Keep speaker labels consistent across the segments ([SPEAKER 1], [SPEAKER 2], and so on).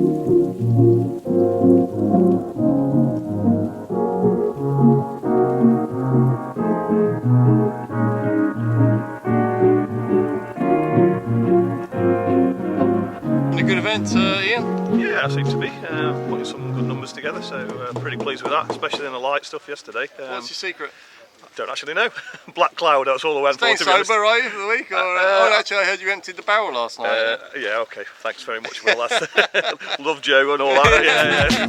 [SPEAKER 1] A good event, Ian?
[SPEAKER 2] Yeah, I seem to be putting some good numbers together, so pretty pleased with that, especially in the light stuff yesterday.
[SPEAKER 1] What's your secret?
[SPEAKER 2] Don't actually know. Black cloud, that's all I went
[SPEAKER 1] Staying
[SPEAKER 2] for. Staying
[SPEAKER 1] sober, are you, for the week? Or, actually, I heard you emptied the barrel last night.
[SPEAKER 2] Yeah, okay. Thanks very much, Will. Love Joe and all that. Yeah.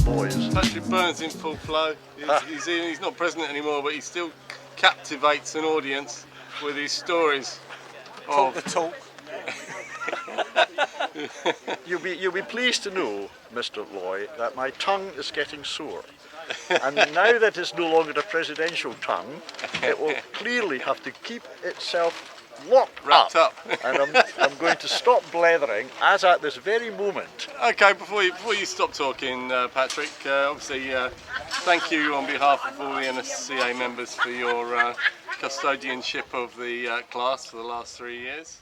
[SPEAKER 2] Boys.
[SPEAKER 1] Patrick Burns in full flow. He's not president anymore, but he still captivates an audience with his stories.
[SPEAKER 3] Talk the talk.
[SPEAKER 4] You'll be pleased to know, Mr. Loy, that my tongue is getting sore. And now that it's no longer a presidential tongue, it will clearly have to keep itself
[SPEAKER 1] wrapped up.
[SPEAKER 4] And I'm going to stop blethering as at this very moment.
[SPEAKER 1] Okay, before you stop talking, Patrick, obviously thank you on behalf of all the NSCA members for your custodianship of the class for the last 3 years.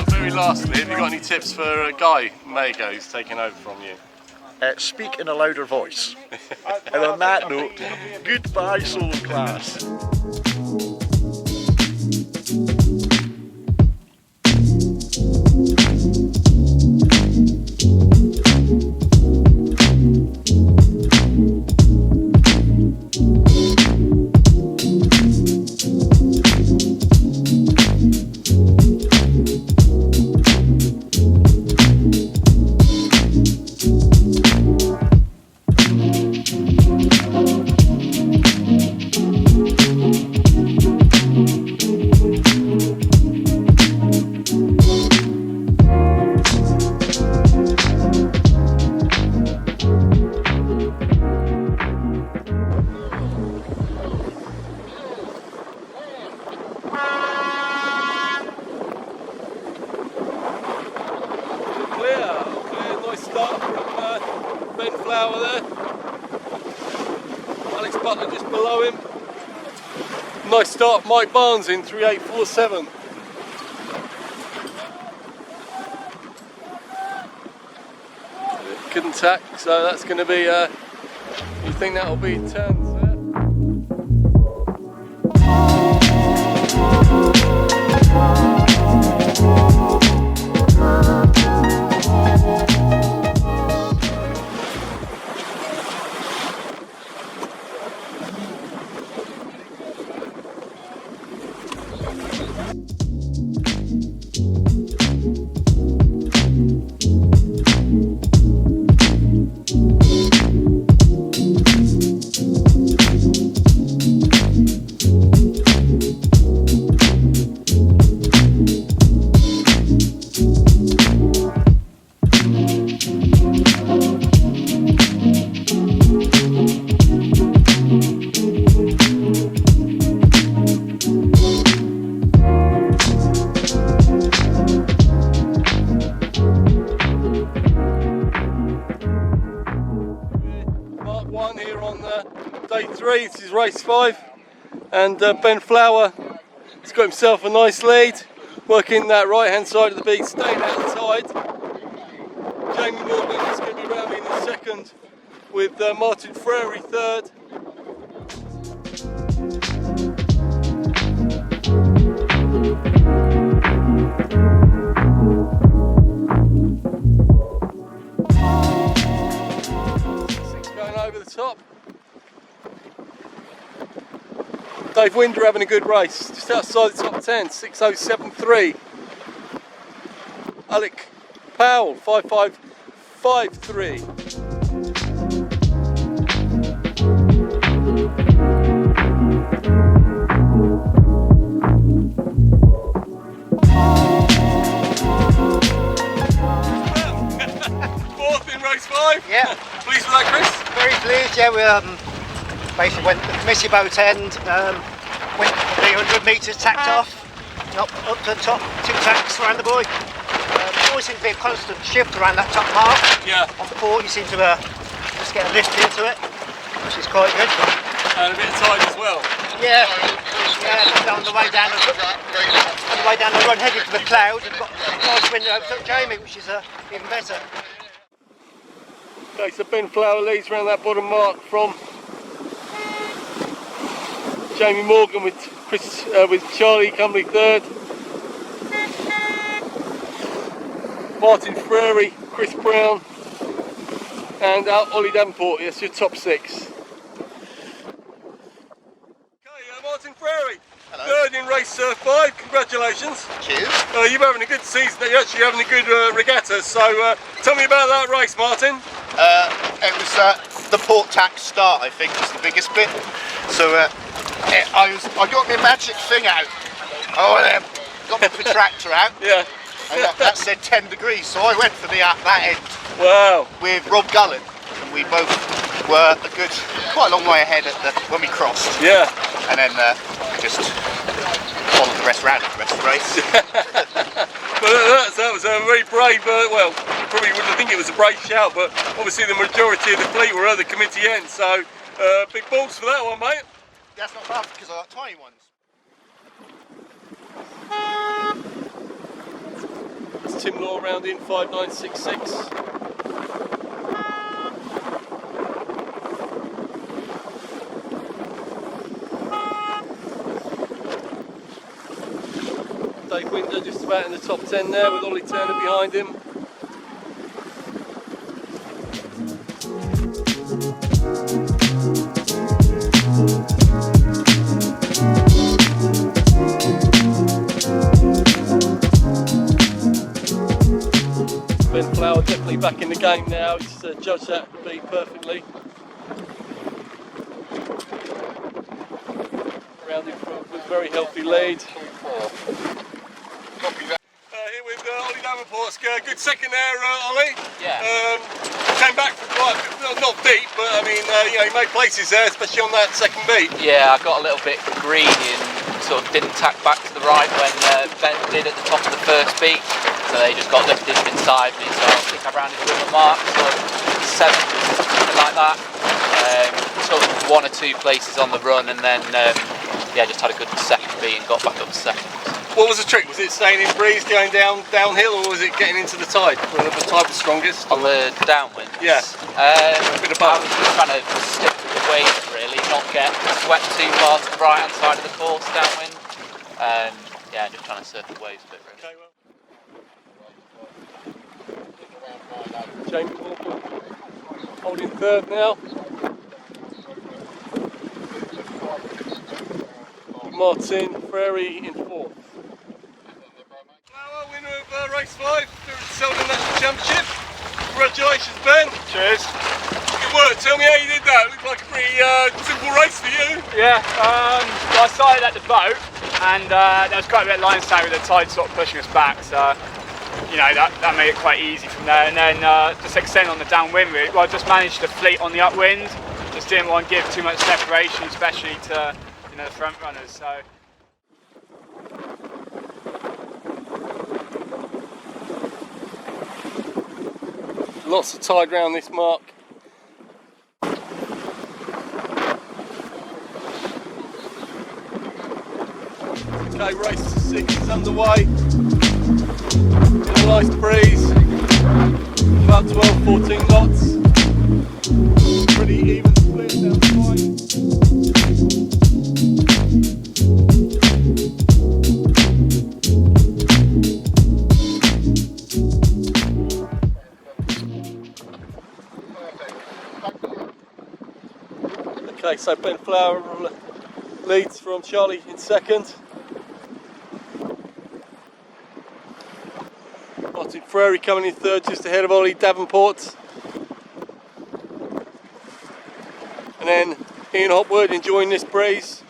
[SPEAKER 1] Very lastly, have you got any tips for Guy Mago who's taking over from you?
[SPEAKER 4] Speak in a louder voice. And on that note, goodbye, soul class.
[SPEAKER 1] Nice start from Ben Flower there. Alex Butler just below him. Nice start, Mike Barnes in 3847. Couldn't tack, so that's going to be, you think that'll be turns there? Day 3, this is race 5, and Ben Flower has got himself a nice lead, working that right hand side of the beat, staying outside. Jamie Morgan is going to be round in the second, with Martin Frary third. Going over the top. Dave Winder having a good race, just outside the top 10, 6:07.3. Alec Powell, 5:5.53. Fourth in race 5.
[SPEAKER 3] Yeah.
[SPEAKER 1] Pleased with that, Chris?
[SPEAKER 3] Very pleased, yeah. basically went at the missy boat end, went the 100 metres, tacked off, up to the top, 2 tacks around the buoy. There always seems to be a constant shift around that top mark.
[SPEAKER 1] Yeah.
[SPEAKER 3] On port you seem to just get a lift into it, which is quite good.
[SPEAKER 1] And a bit of tide as well.
[SPEAKER 3] Yeah, on the way down the run headed to the cloud, and got a nice wind over to Jamie, which is even better.
[SPEAKER 1] Okay, so Ben Flower leads around that bottom mark from Jamie Morgan with Charlie Cumberly third. Martin Frary, Chris Brown, and Ollie Davenport. That's your top 6. Martin Frary,
[SPEAKER 5] hello.
[SPEAKER 1] Third in race 5, congratulations.
[SPEAKER 5] Cheers.
[SPEAKER 1] You're having a good season, you're actually having a good regatta, so tell me about that race, Martin.
[SPEAKER 5] It was the port tack start, I think, was the biggest bit. So I got my magic thing out. Got the protractor out.
[SPEAKER 1] Yeah.
[SPEAKER 5] And that said 10 degrees, so I went for that end.
[SPEAKER 1] Wow.
[SPEAKER 5] With Rob Gullen, and we both were quite a long way ahead when we crossed.
[SPEAKER 1] Yeah.
[SPEAKER 5] And then we just followed the rest around the rest of the race.
[SPEAKER 1] Well, that was a very brave, well, you probably wouldn't think it was a brave shout, but obviously the majority of the fleet were at the committee end, so big balls for that one, mate.
[SPEAKER 5] That's not bad because I got tiny ones.
[SPEAKER 1] It's Tim Law round in 5966. Dave Winter just about in the top 10 there with Ollie Turner behind him. Ben Flower definitely back in the game now, he's judged that beat perfectly. Around in front with a very healthy lead. Here with Ollie Davenport, good second there, Ollie.
[SPEAKER 6] Yeah.
[SPEAKER 1] Came back from quite, not deep, but I mean, you made places there, especially on that second beat.
[SPEAKER 6] Yeah, I got a little bit greedy and sort of didn't tack back to the right when Ben did at the top of the first beat. So they just got lifted inside me, so I think I rounded with a mark, sort of 7, something like that. Took 1 or 2 places on the run, and then just had a good second beat and got back up to second.
[SPEAKER 1] What was the trick? Was it staying in breeze, going downhill, or was it getting into the tide when the tide was strongest?
[SPEAKER 6] On the downwind?
[SPEAKER 1] Yeah.
[SPEAKER 6] I was just trying to stick to the waves really, not get swept too far to the right hand side of the course downwind. Just trying to surf the waves a bit really.
[SPEAKER 1] Okay, well. Jamie Morgan holding third now. Martin Frary in 4th. Flower, winner of race 5, the Selden National Championship. Congratulations, Ben.
[SPEAKER 7] Cheers.
[SPEAKER 1] Good work. Tell me how you did that. It looked like a pretty simple race for you.
[SPEAKER 7] Yeah, I started at the boat and there was quite a bit of line stay with the tide sort of pushing us back, so that made it quite easy from there. And then just extend on the downwind route. Well, I just managed to fleet on the upwind. Just didn't want to give too much separation, especially to the front runners. So.
[SPEAKER 1] Lots of tide round this mark. Okay, race 6 is underway. In a nice breeze, about 12-14 knots. Pretty even split down the line. Okay, so Ben Flower leads from Charlie in 2nd. Martin Frary coming in 3rd, just ahead of Ollie Davenport. And then Ian Hopwood enjoying this breeze.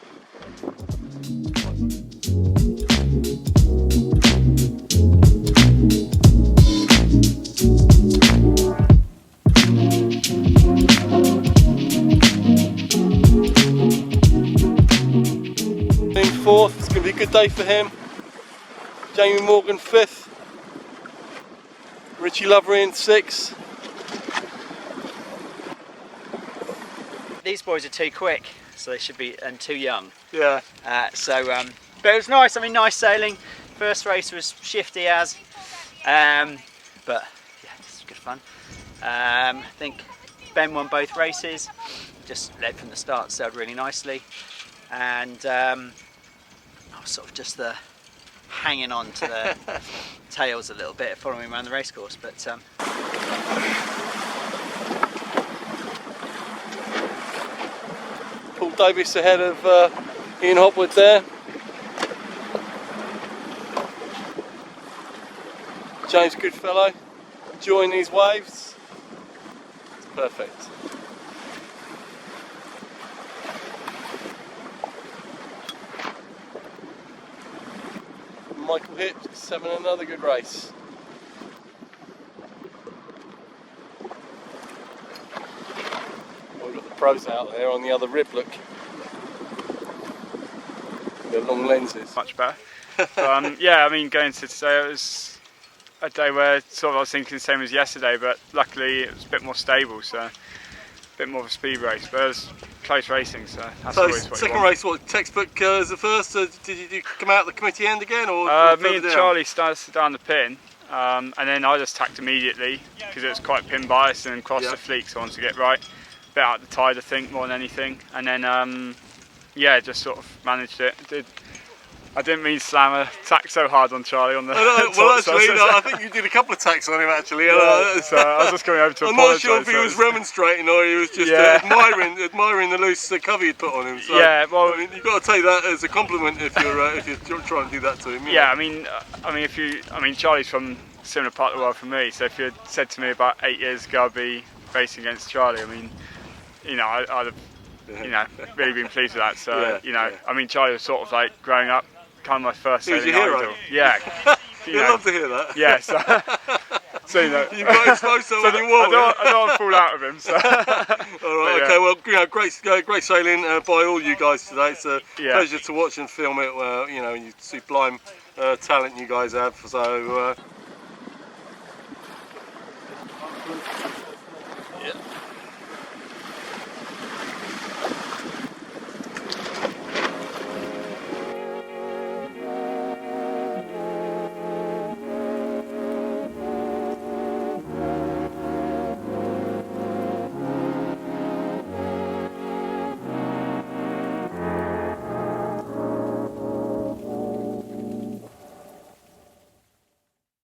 [SPEAKER 1] 4th. It's going to be a good day for him. Jamie Morgan 5th. Richie Lovery in 6th.
[SPEAKER 8] These boys are too quick, so they should be, and too young.
[SPEAKER 7] Yeah.
[SPEAKER 8] But it was nice. I mean, nice sailing. First race was shifty as, but yeah, it's good fun. I think Ben won both races. Just led from the start, sailed really nicely, and I was sort of just hanging on to the tails a little bit, following around the racecourse. But
[SPEAKER 1] Paul Davis ahead of Ian Hopwood there. James Goodfellow enjoying these waves. It's perfect. Michael Hips having another good race. We've got the pros out there on the other rib, look. The long lenses.
[SPEAKER 7] Much better. Yeah, I mean, going to today, it was a day where sort of I was thinking the same as yesterday, but luckily it was a bit more stable, so a bit more of a speed race. But it was close racing, so that's
[SPEAKER 1] So
[SPEAKER 7] always what you
[SPEAKER 1] second
[SPEAKER 7] want.
[SPEAKER 1] race, what, textbook as the first? Did you come out the committee end again, or
[SPEAKER 7] me and
[SPEAKER 1] down?
[SPEAKER 7] Charlie started down the pin, and then I just tacked immediately because it was quite pin biased and crossed the fleet, so I wanted to get right. Bit out the tide, I think, more than anything, and then yeah, just sort of managed it. I didn't mean slam a tack so hard on Charlie on the top,
[SPEAKER 1] well, actually,
[SPEAKER 7] so,
[SPEAKER 1] no, I think you did a couple of tacks on him actually.
[SPEAKER 7] so I was just coming over to
[SPEAKER 1] I'm
[SPEAKER 7] apologise.
[SPEAKER 1] not sure if he was remonstrating or he was just admiring the loose cover you'd put on him. So,
[SPEAKER 7] yeah, well,
[SPEAKER 1] I mean, you've got to take that as a compliment if you're trying to do that to him.
[SPEAKER 7] Yeah, I mean, Charlie's from a similar part of the world from me. So if you had said to me about 8 years ago I'd be racing against Charlie, I mean, you know, I'd have, you know, really been pleased with that. So I mean, Charlie was sort of like growing up, kind of my first
[SPEAKER 1] He was
[SPEAKER 7] sailing
[SPEAKER 1] your hero.
[SPEAKER 7] idol. Yeah,
[SPEAKER 1] You'd love to hear that.
[SPEAKER 7] Yeah, so you know,
[SPEAKER 1] you got exposed to when you wore
[SPEAKER 7] I don't want to fall out of him. So.
[SPEAKER 1] All right, okay. Well, you know, great sailing by all you guys today. It's a pleasure to watch and film it. You know, you sublime talent you guys have. So.